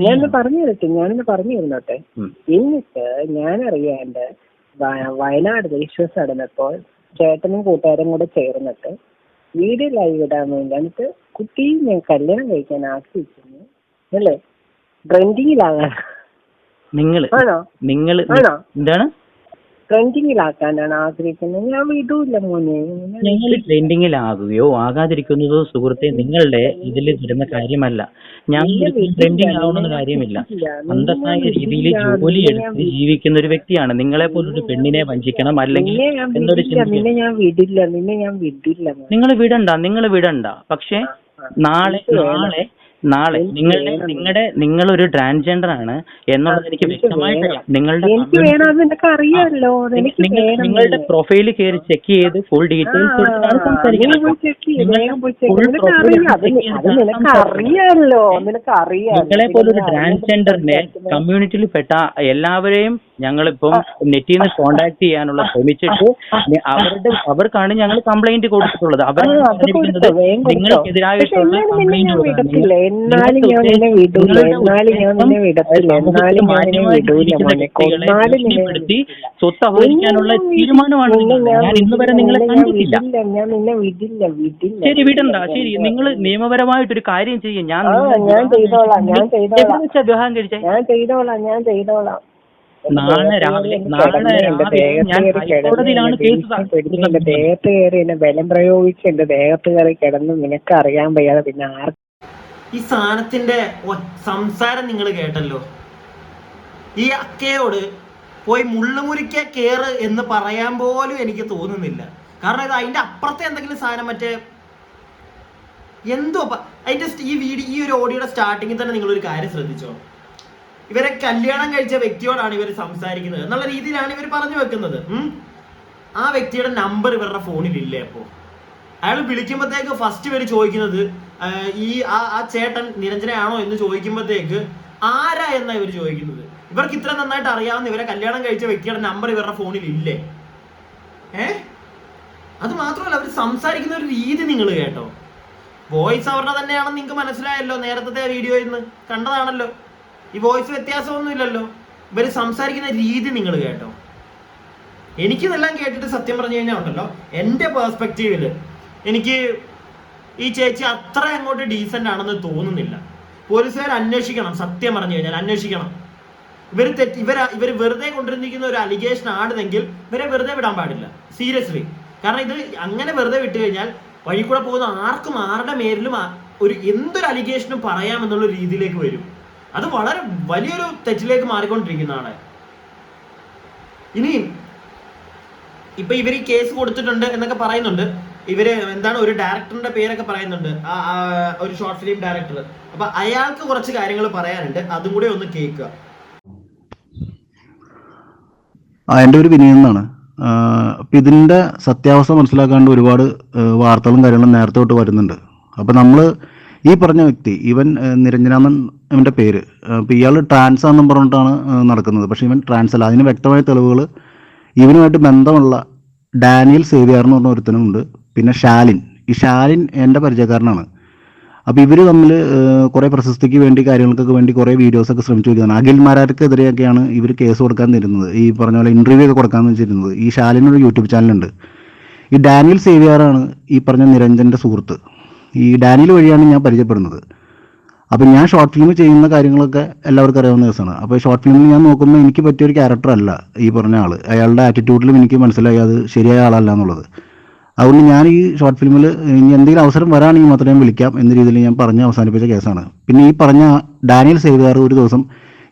ഞാനൊന്ന് പറഞ്ഞു തരുന്നോട്ടെ. എന്നിട്ട് ഞാൻ അറിയാണ്ട് വയനാട് വിശ്വാസം നടന്നപ്പോൾ ചേട്ടനും കൂട്ടുകാരും കൂടെ ചേർന്നിട്ട് വീഡിയോ ലൈവ് ഇടാൻ വേണ്ടി എന്നിട്ട് കുട്ടിയും ഞാൻ കല്യാണം കഴിക്കാൻ ആഗ്രഹിക്കുന്നു അല്ലേ? ട്രെൻഡിങ്ങിലാകാൻ ആണോ എന്താണ് ട്രെൻഡിങ്ങിലാക്കാനാണ് ആഗ്രഹിക്കുന്നത്. ഞാൻ വിടൂല്ല മോനെ. നിങ്ങൾ ട്രെൻഡിങ്ങിലാകുകയോ ആകാതിരിക്കുന്നതോ സുഹൃത്തെ നിങ്ങളുടെ ഇതിൽ വരുന്ന കാര്യമല്ല. ഞാൻ ട്രെൻഡിങ് ആവണമെന്ന് കാര്യമില്ല. അന്തസ്സായ രീതിയിൽ ജോലി എടുത്ത് ജീവിക്കുന്ന ഒരു വ്യക്തിയാണ്. നിങ്ങളെ പോലൊരു പെണ്ണിനെ വഞ്ചിക്കണം അല്ലെങ്കിൽ എന്നൊരു നിന്നെ ഞാൻ വിടില്ല. നിങ്ങൾ വിടണ്ട. പക്ഷെ നാളെ നിങ്ങളൊരു ട്രാൻസ്ജെൻഡർ ആണ് എന്നുള്ളത് എനിക്ക് വ്യക്തമായിട്ട് നിങ്ങളുടെ പ്രൊഫൈലിൽ കയറി ചെക്ക് ചെയ്ത് ഫുൾ ഡീറ്റെയിൽസ് കൊടുത്താണ് സംസാരിക്കുന്നത്. നിങ്ങളെ പോലൊരു ട്രാൻസ്ജെൻഡറിനെ കമ്മ്യൂണിറ്റിയിൽ പെട്ട എല്ലാവരെയും ഞങ്ങളിപ്പം നെറ്റിൽ നിന്ന് കോണ്ടാക്ട് ചെയ്യാനുള്ള ശ്രമിച്ചിട്ട് അവർക്കാണ് ഞങ്ങൾ കംപ്ലൈന്റ് കൊടുത്തിട്ടുള്ളത്. അവർ നിങ്ങൾക്കെതിരായിട്ടുള്ള കംപ്ലൈന്റ് ഭീഷണിപ്പെടുത്തി സ്വത്ത് അപഹരിക്കാനുള്ള തീരുമാനമാണ്. ഞാൻ ഇന്ന് വരെ നിങ്ങളെ കണ്ടിട്ടില്ല. ശരി, വിടണ്ട. ശരി, നിങ്ങൾ നിയമപരമായിട്ടൊരു കാര്യം ചെയ്യും. ഞാൻ വിവാഹം കഴിച്ചേ നാളെ രാവിലെ ഞാൻ ഹൈക്കോടതിയിലാണ് കേസ്. ദേഹത്ത് കയറി എന്നെ ബലം പ്രയോഗിച്ച് എന്റെ ദേഹത്ത് കയറി കിടന്ന് നിനക്ക് അറിയാൻ വയ്യാതെ പിന്നെ ആർക്കും. ഈ സാധനത്തിന്റെ സംസാരം നിങ്ങൾ കേട്ടല്ലോ. ഈ അക്കയോട് പോയി മുള്ളുമുറിക്ക കേറ് എന്ന് പറയാൻ പോലും എനിക്ക് തോന്നുന്നില്ല. കാരണം ഇത് അതിന്റെ അപ്പുറത്തെ എന്തെങ്കിലും സാധനം മറ്റേ എന്തോ അതിന്റെ ഈ ഒരു ഓഡിയോയുടെ സ്റ്റാർട്ടിങ്ങിൽ തന്നെ നിങ്ങളൊരു കാര്യം ശ്രദ്ധിച്ചോ. ഇവരെ കല്യാണം കഴിച്ച വ്യക്തിയോടാണ് ഇവർ സംസാരിക്കുന്നത് എന്നുള്ള രീതിയിലാണ് ഇവർ പറഞ്ഞു വെക്കുന്നത്. ആ വ്യക്തിയുടെ നമ്പർ ഇവരുടെ ഫോണിലില്ലേ? അപ്പോൾ അയാൾ വിളിക്കുമ്പോഴത്തേക്ക് ഫസ്റ്റ് ഇവർ ചോദിക്കുന്നത് ആ ചേട്ടൻ നിരഞ്ജനയാണോ എന്ന് ചോദിക്കുമ്പോഴത്തേക്ക് ആരാ എന്നാ ഇവർ ചോദിക്കുന്നത്. ഇവർക്ക് ഇത്ര നന്നായിട്ട് അറിയാവുന്ന ഇവരെ കല്യാണം കഴിച്ച വ്യക്തിയുടെ നമ്പർ ഇവരുടെ ഫോണിൽ ഇല്ലേ? അത് മാത്രമല്ല അവർ സംസാരിക്കുന്ന ഒരു രീതി നിങ്ങൾ കേട്ടോ. വോയിസ് അവരുടെ തന്നെയാണെന്ന് നിങ്ങൾക്ക് മനസ്സിലായല്ലോ. നേരത്തെ വീഡിയോയിൽ നിന്ന് കണ്ടതാണല്ലോ. ഈ വോയിസ് വ്യത്യാസമൊന്നും ഇല്ലല്ലോ. ഇവർ സംസാരിക്കുന്ന രീതി നിങ്ങൾ കേട്ടോ. എനിക്കിതെല്ലാം കേട്ടിട്ട് സത്യം പറഞ്ഞു കഴിഞ്ഞാൽ ഉണ്ടല്ലോ, എൻ്റെ പേഴ്സ്പെക്റ്റീവില് എനിക്ക് ഈ ചേച്ചി അത്ര അങ്ങോട്ട് ഡീസൻ്റ് ആണെന്ന് തോന്നുന്നില്ല. പോലീസുകാർ അന്വേഷിക്കണം. സത്യം പറഞ്ഞു കഴിഞ്ഞാൽ അന്വേഷിക്കണം. ഇവർ വെറുതെ കൊണ്ടിരുന്നിരിക്കുന്ന ഒരു അലിഗേഷൻ ആണെന്നെങ്കിൽ ഇവരെ വെറുതെ വിടാൻ പാടില്ല. സീരിയസ്ലി. കാരണം ഇത് അങ്ങനെ വെറുതെ വിട്ടു കഴിഞ്ഞാൽ വഴി കൂടെ പോകുന്ന ആർക്കും ആരുടെ മേലിലും എന്തൊരു അലിഗേഷനും പറയാമെന്നുള്ള രീതിയിലേക്ക് വരും. അത് വളരെ വലിയൊരു തെറ്റിലേക്ക് മാറിക്കൊണ്ടിരിക്കുന്നതാണ്. ഇനിയും ഇപ്പൊ ഇവർ ഈ കേസ് കൊടുത്തിട്ടുണ്ട് എന്നൊക്കെ പറയുന്നുണ്ട്. ഇവര് എന്താണ് ഒരു ഡയറക്ടറിന്റെ പേരൊക്കെ പറയുന്നുണ്ട്, ഒരു ഷോർട്ട് ഫിലിം ഡയറക്ടർ. അപ്പൊ അയാൾക്ക് കുറച്ച് കാര്യങ്ങൾ പറയാനുണ്ട്, അതും കൂടെ ഒന്ന് കേൾക്കുക. എൻ്റെ ഒരു വിനയം എന്നാണ്. അപ്പം ഇതിൻ്റെ സത്യാവസ്ഥ മനസ്സിലാക്കാണ്ട് ഒരുപാട് വാർത്തകളും കാര്യങ്ങളും നേരത്തെ തൊട്ട് വരുന്നുണ്ട്. അപ്പം നമ്മൾ ഈ പറഞ്ഞ വ്യക്തി ഇവൻ നിരഞ്ജനാമൻ ഇവൻ്റെ പേര്, അപ്പം ഇയാൾ ട്രാൻസ് ആണെന്നും പറഞ്ഞിട്ടാണ് നടക്കുന്നത്. പക്ഷെ ഇവൻ ട്രാൻസ് അല്ല. അതിന് വ്യക്തമായ തെളിവുകൾ ഇവനുമായിട്ട് ബന്ധമുള്ള ഡാനിയൽ സേവിയാർ എന്ന് പറഞ്ഞ ഒരുത്തനുണ്ട്. പിന്നെ ഷാലിൻ, ഈ ശാലിൻ എൻ്റെ പരിചയക്കാരനാണ്. അപ്പോൾ ഇവർ തമ്മിൽ കുറേ പ്രശസ്തിക്ക് വേണ്ടി കാര്യങ്ങൾക്കൊക്കെ വേണ്ടി കുറേ വീഡിയോസൊക്കെ ശ്രമിച്ചു നോക്കിയതാണ്. അഖിൽമാരാർക്കെതിരെയൊക്കെയാണ് ഇവർ കേസ് കൊടുക്കാൻ തരുന്നത്, ഈ പറഞ്ഞ പോലെ ഇൻ്റർവ്യൂ ഒക്കെ കൊടുക്കാൻ വെച്ചിരുന്നത്. ഈ ശാലിനൊരു യൂട്യൂബ് ചാനലുണ്ട്. ഈ ഡാനിയൽ സേവ്യാറാണ് ഈ പറഞ്ഞ നിരഞ്ജൻ്റെ സുഹൃത്ത്. ഈ ഡാനിയൽ വഴിയാണ് ഞാൻ പരിചയപ്പെടുന്നത്. അപ്പം ഞാൻ ഷോർട്ട് ഫിലിം ചെയ്യുന്ന കാര്യങ്ങളൊക്കെ എല്ലാവർക്കും അറിയാവുന്ന ദിവസമാണ്. അപ്പോൾ ഷോർട്ട് ഫിലിമിൽ ഞാൻ നോക്കുമ്പോൾ എനിക്ക് പറ്റിയൊരു ക്യാരക്ടർ അല്ല ഈ പറഞ്ഞ ആൾ. അയാളുടെ ആറ്റിറ്റ്യൂഡിലും എനിക്ക് മനസ്സിലായി അത് ശരിയായ ആളല്ല എന്നുള്ളത്. അതുകൊണ്ട് ഞാൻ ഈ ഷോർട്ട് ഫിലിമിൽ ഇനി എന്തെങ്കിലും അവസരം വരാണെങ്കിൽ മാത്രമേ ഞാൻ വിളിക്കാം എന്ന രീതിയിൽ ഞാൻ പറഞ്ഞ് അവസാനിപ്പിച്ച കേസാണ്. പിന്നെ ഈ പറഞ്ഞ ഡാനിയൽ സേവ്യാർ ഒരു ദിവസം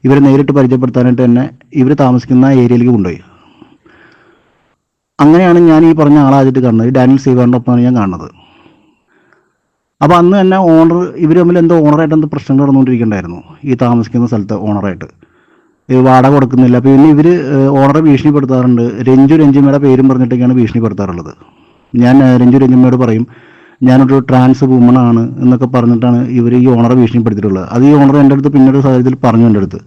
ഇവരെ നേരിട്ട് പരിചയപ്പെടുത്താനായിട്ട് തന്നെ ഇവർ താമസിക്കുന്ന ഏരിയയിലേക്ക് കൊണ്ടുപോയി. അങ്ങനെയാണ് ഞാൻ ഈ പറഞ്ഞ ആളായിട്ട് കാണുന്നത്. ഈ ഡാനിയൽ സേവ്യാറിൻ്റെ ഒപ്പമാണ് ഞാൻ കാണുന്നത്. അപ്പോൾ അന്ന് തന്നെ ഓണർ ഇവർ തമ്മിൽ എന്തോ ഓണറായിട്ട് എന്തോ പ്രശ്നങ്ങൾ നടന്നുകൊണ്ടിരിക്കണ്ടായിരുന്നു ഈ താമസിക്കുന്ന സ്ഥലത്ത് ഓണറായിട്ട്. വാടക കൊടുക്കുന്നില്ല. പിന്നെ ഇവർ ഓണറെ ഭീഷണിപ്പെടുത്താറുണ്ട്. രഞ്ജിമ്മയുടെ പേരും പറഞ്ഞിട്ടൊക്കെയാണ് ഭീഷണിപ്പെടുത്താറുള്ളത്. ഞാൻ രഞ്ജിമ്മയോട് പറയും ഞാനൊരു ട്രാൻസ് വുമണാണ് എന്നൊക്കെ പറഞ്ഞിട്ടാണ് ഇവർ ഈ ഓണറെ ഭീഷണിപ്പെടുത്തിയിട്ടുള്ളത്. അത് ഈ ഓണർ എൻ്റെ അടുത്ത് പിന്നീട് സാഹചര്യത്തിൽ പറഞ്ഞു എൻ്റെ അടുത്ത്.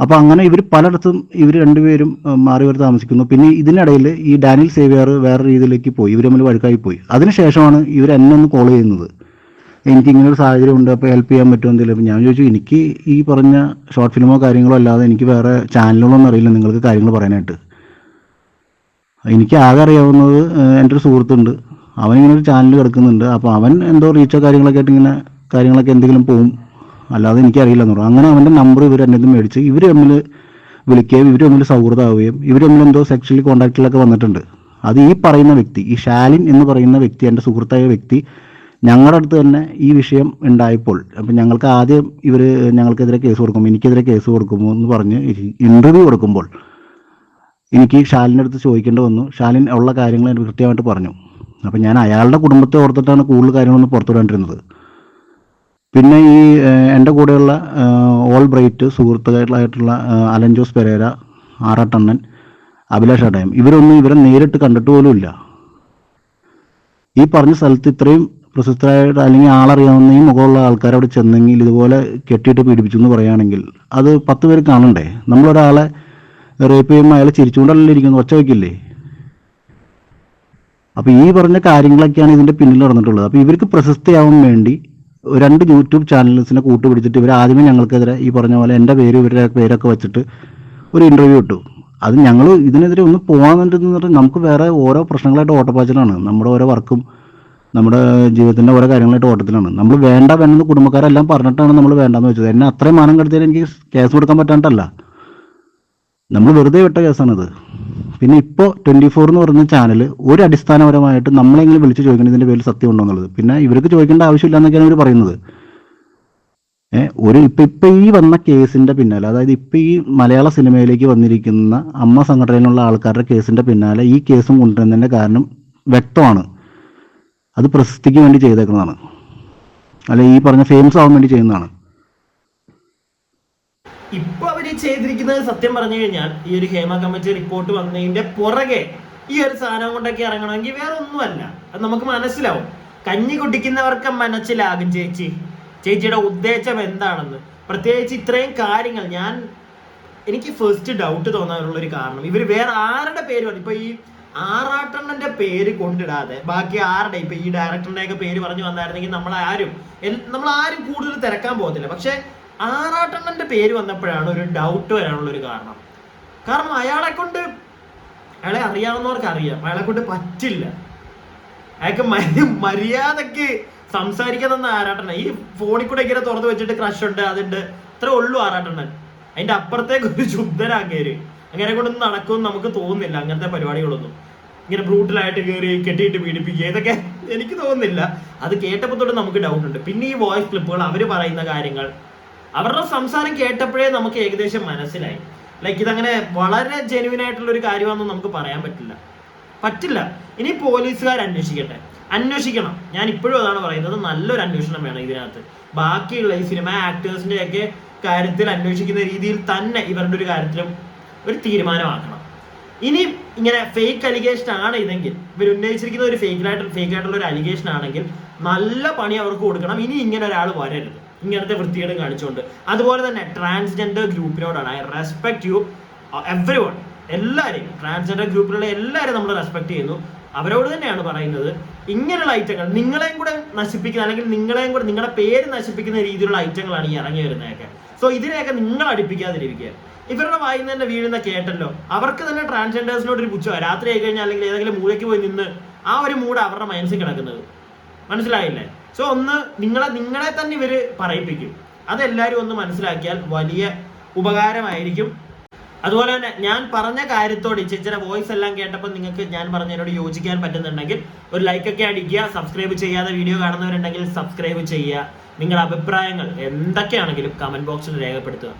അപ്പോൾ അങ്ങനെ ഇവർ പലയിടത്തും ഇവർ രണ്ടുപേരും മാറി വരെ താമസിക്കുന്നു. പിന്നെ ഇതിനിടയിൽ ഈ ഡാനിയൽ സേവ്യാർ വേറെ രീതിയിലേക്ക് പോയി, ഇവർ തമ്മിൽ വഴക്കായി പോയി. അതിനുശേഷമാണ് ഇവർ എന്നെ ഒന്ന് കോൾ ചെയ്യുന്നത്, എനിക്കിങ്ങനെ ഒരു സാഹചര്യം ഉണ്ട്, അപ്പോൾ ഹെൽപ്പ് ചെയ്യാൻ പറ്റുമോ എന്തെങ്കിലും. അപ്പോൾ ഞാൻ ചോദിച്ചു, എനിക്ക് ഈ പറഞ്ഞ ഷോർട്ട് ഫിലിമോ കാര്യങ്ങളോ അല്ലാതെ എനിക്ക് വേറെ ചാനലുകളൊന്നും അറിയില്ല നിങ്ങൾക്ക് കാര്യങ്ങൾ പറയാനായിട്ട്. എനിക്ക് ആകെ അറിയാവുന്നത് എൻ്റെ ഒരു സുഹൃത്തുണ്ട്, അവനിങ്ങനെ ഒരു ചാനൽ കിടക്കുന്നുണ്ട്. അപ്പോൾ അവൻ എന്തോ റീച്ചോ കാര്യങ്ങളൊക്കെ ആയിട്ട് ഇങ്ങനെ കാര്യങ്ങളൊക്കെ എന്തെങ്കിലും പോവും, അല്ലാതെ എനിക്കറിയില്ലെന്ന് പറഞ്ഞു. അങ്ങനെ അവൻ്റെ നമ്പർ ഇവർ എൻ്റെ നിന്ന് മേടിച്ച് ഇവർ തമ്മിൽ വിളിക്കുകയും ഇവർ തമ്മിൽ സൗഹൃദമാവുകയും ഇവർ തമ്മിൽ എന്തോ സെക്ഷലി കോൺടാക്റ്റിലൊക്കെ വന്നിട്ടുണ്ട്. അത് ഈ പറയുന്ന വ്യക്തി, ഈ ശാലിൻ എന്ന് പറയുന്ന വ്യക്തി, എൻ്റെ സുഹൃത്തായ വ്യക്തി ഞങ്ങളുടെ അടുത്ത് തന്നെ ഈ വിഷയം ഉണ്ടായപ്പോൾ അപ്പം ഞങ്ങൾക്ക് ആദ്യം ഇവർ ഞങ്ങൾക്കെതിരെ കേസ് കൊടുക്കും, എനിക്കെതിരെ കേസ് കൊടുക്കുമോ എന്ന് പറഞ്ഞ് ഇൻ്റർവ്യൂ കൊടുക്കുമ്പോൾ എനിക്ക് ഷാലിൻ്റെ അടുത്ത് ചോദിക്കേണ്ടി വന്നു. ഷാലിൻ ഉള്ള കാര്യങ്ങൾ എനിക്ക് കൃത്യമായിട്ട് പറഞ്ഞു. അപ്പം ഞാൻ അയാളുടെ കുടുംബത്തെ ഓർത്തിട്ടാണ് കൂടുതൽ കാര്യങ്ങളൊന്നും പുറത്തു വിടാണ്ടിരുന്നത്. പിന്നെ ഈ എൻ്റെ കൂടെയുള്ള ഓൾ ബ്രൈറ്റ് സുഹൃത്തുക്കളായിട്ടുള്ള അലൻ ജോസ് പെരേര, ആറാട്ടണ്ണൻ, അഭിലാഷ് അടയം, ഇവരൊന്നും ഇവരെ നേരിട്ട് കണ്ടിട്ട് പോലുമില്ല. ഈ പറഞ്ഞ സ്ഥലത്ത് ഇത്രയും പ്രശസ്തരായിട്ട് അല്ലെങ്കിൽ ആളറിയാവുന്ന ഈ മുഖമുള്ള ആൾക്കാർ അവിടെ ചെന്നെങ്കിൽ ഇതുപോലെ കെട്ടിയിട്ട് പീഡിപ്പിച്ചു എന്ന് പറയുകയാണെങ്കിൽ അത് 10 പേര് കാണണ്ടേ? നമ്മളൊരാളെ റേപ്പ് ചെയ്യുമ്പോൾ അയാൾ ചിരിച്ചുകൊണ്ടല്ലേ ഇരിക്കുന്നു, ഒച്ച വയ്ക്കില്ലേ? അപ്പോൾ ഈ പറഞ്ഞ കാര്യങ്ങളൊക്കെയാണ് ഇതിൻ്റെ പിന്നിൽ നടന്നിട്ടുള്ളത്. അപ്പോൾ ഇവർക്ക് പ്രശസ്തിയാവാൻ വേണ്ടി 2 യൂട്യൂബ് ചാനൽസിനെ കൂട്ടുപിടിച്ചിട്ട് ഇവർ ആദ്യമേ ഞങ്ങൾക്കെതിരെ ഈ പറഞ്ഞ പോലെ എൻ്റെ പേര് ഇവരുടെ പേരൊക്കെ വെച്ചിട്ട് ഒരു ഇൻ്റർവ്യൂ ഇട്ടു. അത് ഞങ്ങൾ ഇതിനെതിരെ ഒന്ന് പോകാമെന്ന് പറഞ്ഞാൽ നമുക്ക് വേറെ ഓരോ പ്രശ്നങ്ങളായിട്ട് ഓട്ടപ്പാച്ചിലാണ്. നമ്മുടെ ഓരോ വർക്കും നമ്മുടെ ജീവിതത്തിൻ്റെ ഓരോ കാര്യങ്ങളായിട്ട് ഓട്ടത്തിലാണ്. നമ്മൾ വേണ്ടെന്ന് കുടുംബക്കാരെല്ലാം പറഞ്ഞിട്ടാണ് നമ്മൾ വേണ്ടെന്ന് വെച്ചത്. എന്നെ അത്രയും മാനം കെടുത്തിയാൽ എനിക്ക് കേസ് കൊടുക്കാൻ പറ്റാണ്ടല്ല, നമ്മൾ വെറുതെ വിട്ട കേസാണിത്. പിന്നെ ഇപ്പോൾ 24 എന്ന് പറയുന്ന ചാനൽ ഒരു അടിസ്ഥാനപരമായിട്ട് നമ്മളെങ്കിലും വിളിച്ച് ചോദിക്കണം ഇതിൻ്റെ പേരിൽ സത്യം ഉണ്ടോ എന്നുള്ളത്. പിന്നെ ഇവർക്ക് ചോദിക്കേണ്ട ആവശ്യമില്ല എന്നൊക്കെയാണ് ഇവർ പറയുന്നത്. ഇപ്പം ഈ വന്ന കേസിൻ്റെ പിന്നാലെ, അതായത് ഇപ്പം ഈ മലയാള സിനിമയിലേക്ക് വന്നിരിക്കുന്ന അമ്മ സംഘടനയിലുള്ള ആൾക്കാരുടെ കേസിൻ്റെ പിന്നാലെ ഈ കേസും കൊണ്ടുവരുന്നതിൻ്റെ കാരണം വ്യക്തമാണ്. അത് പ്രശസ്തിക്ക് വേണ്ടി ചെയ്തേക്കുന്നതാണ്, അല്ലെ ഈ പറഞ്ഞ ഫേമസ് ആവാൻ വേണ്ടി ചെയ്യുന്നതാണ്. ഇപ്പൊ അവര് ചെയ്തിരിക്കുന്നത് സത്യം പറഞ്ഞു കഴിഞ്ഞാൽ ഈ ഒരു ഹേമ കമ്മിറ്റി റിപ്പോർട്ട് വന്നതിന്റെ പുറകെ ഈ ഒരു സാധനം കൊണ്ടൊക്കെ ഇറങ്ങണമെങ്കിൽ വേറെ ഒന്നുമല്ല, അത് നമുക്ക് മനസ്സിലാവും. കഞ്ഞി കുടിക്കുന്നവർക്ക് മനസ്സിലാകും ചേച്ചിയുടെ ഉദ്ദേശം എന്താണെന്ന്. പ്രത്യേകിച്ച് ഇത്രയും കാര്യങ്ങൾ എനിക്ക് ഫസ്റ്റ് ഡൗട്ട് തോന്നാനുള്ള ഒരു കാരണം, ഇവർ വേറെ ആരുടെ പേര് പറഞ്ഞു, ഇപ്പൊ ഈ ആറാട്ടണ്ണന്റെ പേര് കൊണ്ടിടാതെ ബാക്കി ആരുടെ, ഇപ്പൊ ഈ ഡയറക്ടറിന്റെ ഒക്കെ പേര് പറഞ്ഞു വന്നായിരുന്നെങ്കിൽ നമ്മളാരും കൂടുതൽ തിരക്കാൻ പോകത്തില്ല. പക്ഷെ ആറാട്ടണ്ണന്റെ പേര് വന്നപ്പോഴാണ് ഒരു ഡൗട്ട് വരാനുള്ള ഒരു കാരണം അയാളെ അറിയാവുന്നവർക്ക് അറിയാം, അയാളെ കൊണ്ട് പറ്റില്ല. അയാൾക്ക് മര്യാദക്ക് സംസാരിക്കാതെന്ന ആറാട്ടണ്ണൻ ഈ ഫോണിൽ കൂടെ ഇങ്ങനെ തുറന്നു വെച്ചിട്ട് ക്രഷ് ഉണ്ട് അതുണ്ട് അത്രേ ഉള്ളൂ ആറാട്ടണ്ണൻ. അതിന്റെ അപ്പുറത്തേക്ക് ഒരു ശുദ്ധരാക്കേര് അങ്ങനെ കൊണ്ടൊന്നും നടക്കുമെന്ന് നമുക്ക് തോന്നുന്നില്ല. അങ്ങനത്തെ പരിപാടികളൊന്നും ഇങ്ങനെ ബ്രൂട്ടലായിട്ട് കയറി കെട്ടിയിട്ട് പീഡിപ്പിക്കുക ഇതൊക്കെ എനിക്ക് തോന്നുന്നില്ല. അത് കേട്ടപ്പോൾ തൊട്ട് നമുക്ക് ഡൗട്ട് ഉണ്ട്. പിന്നെ ഈ വോയിസ് ക്ലിപ്പുകൾ, അവര് പറയുന്ന കാര്യങ്ങൾ, അവരുടെ സംസാരം കേട്ടപ്പോഴേ നമുക്ക് ഏകദേശം മനസ്സിലായി ഇതങ്ങനെ വളരെ ജെന്യുവൻ ആയിട്ടുള്ള ഒരു കാര്യമാണെന്ന് നമുക്ക് പറയാൻ പറ്റില്ല. ഇനി പോലീസുകാർ അന്വേഷിക്കണം. ഞാൻ ഇപ്പോഴും അതാണ് പറയുന്നത്, നല്ലൊരു അന്വേഷണം വേണം ഇതിനകത്ത്. ബാക്കിയുള്ള ഈ സിനിമ ആക്ടേഴ്സിന്റെ ഒക്കെ കാര്യത്തിൽ അന്വേഷിക്കുന്ന രീതിയിൽ തന്നെ ഇവരുടെ ഒരു കാര്യത്തിലും ഒരു തീരുമാനമാക്കണം. ഇനി ഇങ്ങനെ ഫേക്ക് അലിഗേഷൻ ആണ് ഇതെങ്കിൽ, ഇവർ ഉന്നയിച്ചിരിക്കുന്ന ഒരു ഫേക്ക് ആയിട്ടുള്ള ഒരു അലിഗേഷൻ ആണെങ്കിൽ നല്ല പണി അവർക്ക് കൊടുക്കണം. ഇനി ഇങ്ങനെ ഒരാൾ വരരുത് ഇങ്ങനത്തെ വൃത്തികേടും കാണിച്ചുകൊണ്ട്. അതുപോലെ തന്നെ ട്രാൻസ്ജെൻഡർ ഗ്രൂപ്പിനോടാണ് I respect you everyone, എല്ലാവരെയും ട്രാൻസ്ജെൻഡർ ഗ്രൂപ്പിലുള്ള എല്ലാവരും നമ്മൾ റെസ്പെക്ട് ചെയ്യുന്നു. അവരോട് തന്നെയാണ് പറയുന്നത്, ഇങ്ങനെയുള്ള ഐറ്റങ്ങൾ നിങ്ങളെയും കൂടെ നശിപ്പിക്കുന്ന അല്ലെങ്കിൽ നിങ്ങളെയും കൂടെ നിങ്ങളുടെ പേര് നശിപ്പിക്കുന്ന രീതിയിലുള്ള ഐറ്റങ്ങളാണ് ഈ ഇറങ്ങി വരുന്നതൊക്കെ. സോ ഇതിനെയൊക്കെ നിങ്ങൾ അടുപ്പിക്കാതിരിക്കുക. ഇവരുടെ വായിൽ തന്നെ വീഴുന്ന കേട്ടല്ലോ, അവർക്ക് തന്നെ ട്രാൻസ്ജെൻഡേഴ്സിനോട് ഒരു പുച്ഛമാണ്. രാത്രി ആയി കഴിഞ്ഞാൽ അല്ലെങ്കിൽ ഏതെങ്കിലും മൂലയ്ക്ക് പോയി നിന്ന് ആ ഒരു മൂഡ് അവരുടെ മനസ്സിൽ കിടക്കുന്നത്, മനസ്സിലായില്ലേ? സോ ഒന്ന് നിങ്ങളെ തന്നെ ഇവര് പറയിപ്പിക്കും. അതെല്ലാവരും ഒന്ന് മനസ്സിലാക്കിയാൽ വലിയ ഉപകാരമായിരിക്കും. അതുപോലെ തന്നെ ഞാൻ പറഞ്ഞ കാര്യത്തോട് ചേച്ചിയുടെ വോയിസ് എല്ലാം കേട്ടപ്പോൾ നിങ്ങൾക്ക് ഞാൻ പറഞ്ഞതിനോട് യോജിക്കാൻ പറ്റുന്നുണ്ടെങ്കിൽ ഒരു ലൈക്കൊക്കെ അടിക്കുക. സബ്സ്ക്രൈബ് ചെയ്യാതെ വീഡിയോ കാണുന്നവരുണ്ടെങ്കിൽ സബ്സ്ക്രൈബ് ചെയ്യുക. നിങ്ങളുടെ അഭിപ്രായങ്ങൾ എന്തൊക്കെയാണെങ്കിലും കമന്റ് ബോക്സിൽ രേഖപ്പെടുത്തുക.